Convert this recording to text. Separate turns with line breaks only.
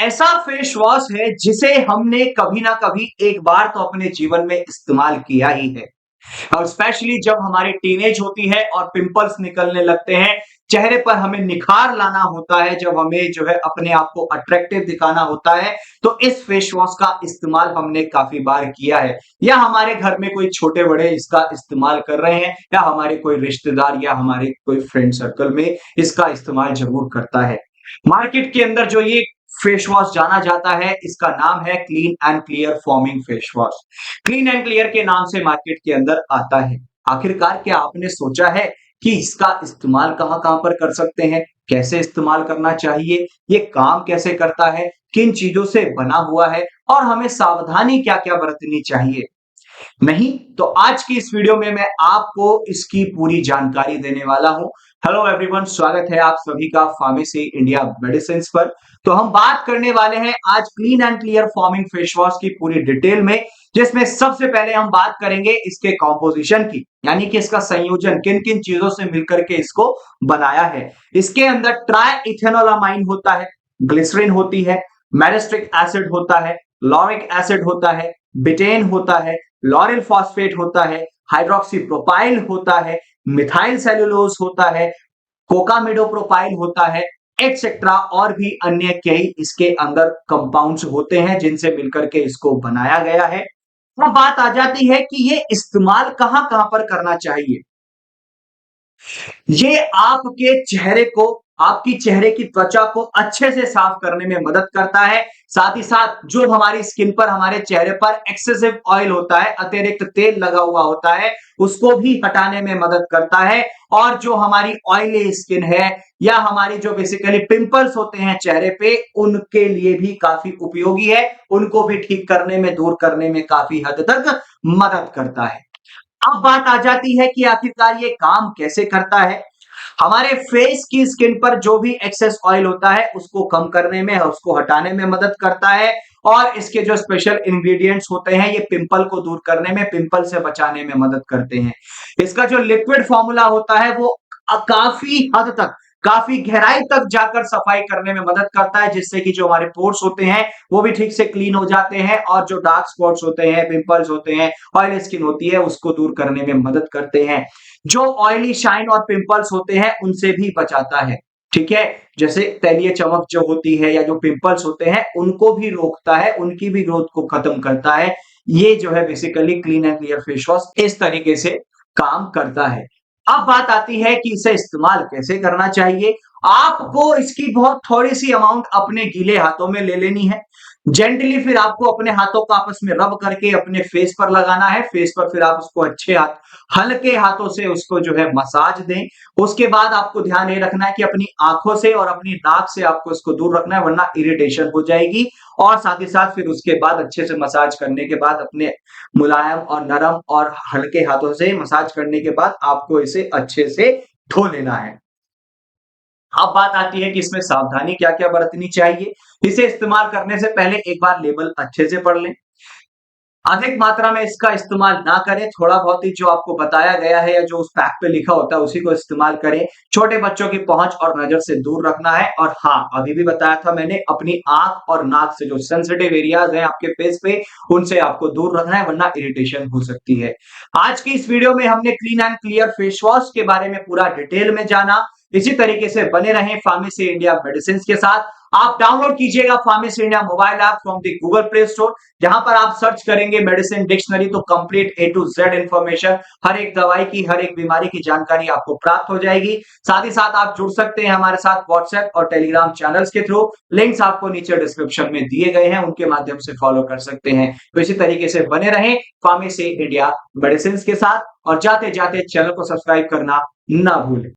ऐसा face wash है जिसे हमने कभी ना कभी एक बार तो अपने जीवन में इस्तेमाल किया ही है। और स्पेशली जब हमारी टीनेज होती है और पिंपल्स निकलने लगते हैं, चेहरे पर हमें निखार लाना होता है, जब हमें जो है अपने आप को अट्रैक्टिव दिखाना होता है, तो इस फेस वॉश का इस्तेमाल हमने काफी बार किया है। या हमारे घर में कोई छोटे बड़े इसका इस्तेमाल कर रहे हैं, या हमारे कोई रिश्तेदार या हमारे कोई फ्रेंड सर्कल में इसका इस्तेमाल जरूर करता है। मार्केट के अंदर जो ये फेस वॉश जाना जाता है, इसका नाम है clean and clear forming face wash. Clean and clear के नाम से मार्केट के अंदर आता है। आखिरकार क्या आपने सोचा है कि इसका इस्तेमाल कहां कहां पर कर सकते हैं, कैसे इस्तेमाल करना चाहिए, ये काम कैसे करता है, किन चीजों से बना हुआ है और हमें सावधानी क्या क्या बरतनी चाहिए? नहीं तो आज की इस वीडियो में मैं आपको इसकी पूरी जानकारी देने वाला हूं। हेलो एवरीवन, स्वागत है आप सभी का फार्मेसी इंडिया मेडिसिन पर। तो हम बात करने वाले हैं आज clean and clear forming face wash की पूरी डिटेल में, जिसमें सबसे पहले हम बात करेंगे इसके कॉम्पोजिशन की, यानी कि इसका संयोजन किन किन चीजों से मिलकर के इसको बनाया है। इसके अंदर ट्राई इथेनोलामाइन होता है, ग्लिसरीन होती है, मैलिस्टिक एसिड होता है, लॉरिक एसिड होता है, बिटेन होता है, लॉरेल फॉस्फेट होता है, हाइड्रोक्सी प्रोपाइल होता है, मिथाइल सेलुलोज होता है, कोकामिडोप्रोपाइल होता है, एक्सेट्रा और भी अन्य कई इसके अंदर कंपाउंड्स होते हैं जिनसे मिलकर के इसको बनाया गया है। अब बात आ जाती है कि ये इस्तेमाल कहां कहां पर करना चाहिए। ये आपके चेहरे को, आपकी चेहरे की त्वचा को अच्छे से साफ करने में मदद करता है। साथ ही साथ जो हमारी स्किन पर, हमारे चेहरे पर एक्सेसिव ऑयल होता है, अतिरिक्त तेल लगा हुआ होता है, उसको भी हटाने में मदद करता है। और जो हमारी ऑयली स्किन है या हमारी जो बेसिकली पिंपल्स होते हैं चेहरे पे, उनके लिए भी काफी उपयोगी है, उनको भी ठीक करने में, दूर करने में काफी हद तक मदद करता है। अब बात आ जाती है कि आखिरकार ये काम कैसे करता है। हमारे फेस की स्किन पर जो भी एक्सेस ऑयल होता है उसको कम करने में, उसको हटाने में मदद करता है। और इसके जो स्पेशल इंग्रेडिएंट्स होते हैं, ये पिंपल को दूर करने में, पिंपल से बचाने में मदद करते हैं। इसका जो लिक्विड फॉर्मूला होता है वो काफी हद तक, काफी गहराई तक जाकर सफाई करने में मदद करता है, जिससे कि जो हमारे पोर्स होते हैं वो भी ठीक से क्लीन हो जाते हैं, और जो डार्क स्पॉट्स होते हैं, पिंपल्स होते हैं, ऑयल स्किन होती है, उसको दूर करने में मदद करते हैं। जो ऑयली शाइन और पिंपल्स होते हैं उनसे भी बचाता है। ठीक है, जैसे तैलीय चमक जो होती है या जो पिंपल्स होते हैं उनको भी रोकता है, उनकी भी ग्रोथ को खत्म करता है। ये जो है basically clean and clear face wash इस तरीके से काम करता है। अब बात आती है कि इसे इस्तेमाल कैसे करना चाहिए। आपको इसकी बहुत थोड़ी सी अमाउंट अपने गीले हाथों में ले लेनी है। जेंटली फिर आपको अपने हाथों को आपस में रब करके अपने फेस पर लगाना है। फेस पर फिर आप उसको अच्छे हाथ, हल्के हाथों से उसको जो है मसाज दें। उसके बाद आपको ध्यान ये रखना है कि अपनी आंखों से और अपनी नाक से आपको इसको दूर रखना है, वरना इरिटेशन हो जाएगी। और साथ ही साथ फिर उसके बाद अच्छे से मसाज करने के बाद, अपने मुलायम और नरम और हल्के हाथों से मसाज करने के बाद आपको इसे अच्छे से धो लेना है। अब बात आती है कि इसमें सावधानी क्या-क्या बरतनी चाहिए। इसे इस्तेमाल करने से पहले एक बार लेबल अच्छे से पढ़ लें। अधिक मात्रा में इसका इस्तेमाल ना करें, थोड़ा बहुत ही जो आपको बताया गया है या जो उस पैक पे लिखा होता है उसी को इस्तेमाल करें। छोटे बच्चों की पहुंच और नजर से दूर रखना है। और हाँ, अभी भी बताया था मैंने, अपनी आंख और नाक से जो सेंसिटिव एरियाज हैं आपके फेस पे, उनसे आपको दूर रखना है, वरना इरिटेशन हो सकती है। आज की इस वीडियो में हमने clean and clear face wash के बारे में पूरा डिटेल में जाना। इसी तरीके से बने रहें फार्मेसी इंडिया मेडिसिन के साथ। आप डाउनलोड कीजिएगा pharmacy India mobile app from the Google Play Store. जहां पर आप सर्च करेंगे मेडिसिन डिक्शनरी, तो complete A to Z information, हर एक दवाई की, हर एक बीमारी की जानकारी आपको प्राप्त हो जाएगी। साथ ही साथ आप जुड़ सकते हैं हमारे साथ व्हाट्सएप और टेलीग्राम चैनल्स के थ्रू। लिंक्स आपको नीचे डिस्क्रिप्शन में दिए गए हैं, उनके माध्यम से फॉलो कर सकते हैं। तो इसी तरीके से बने रहें फार्मेसी इंडिया मेडिसिन के साथ, और जाते जाते चैनल को सब्सक्राइब करना ना भूलें।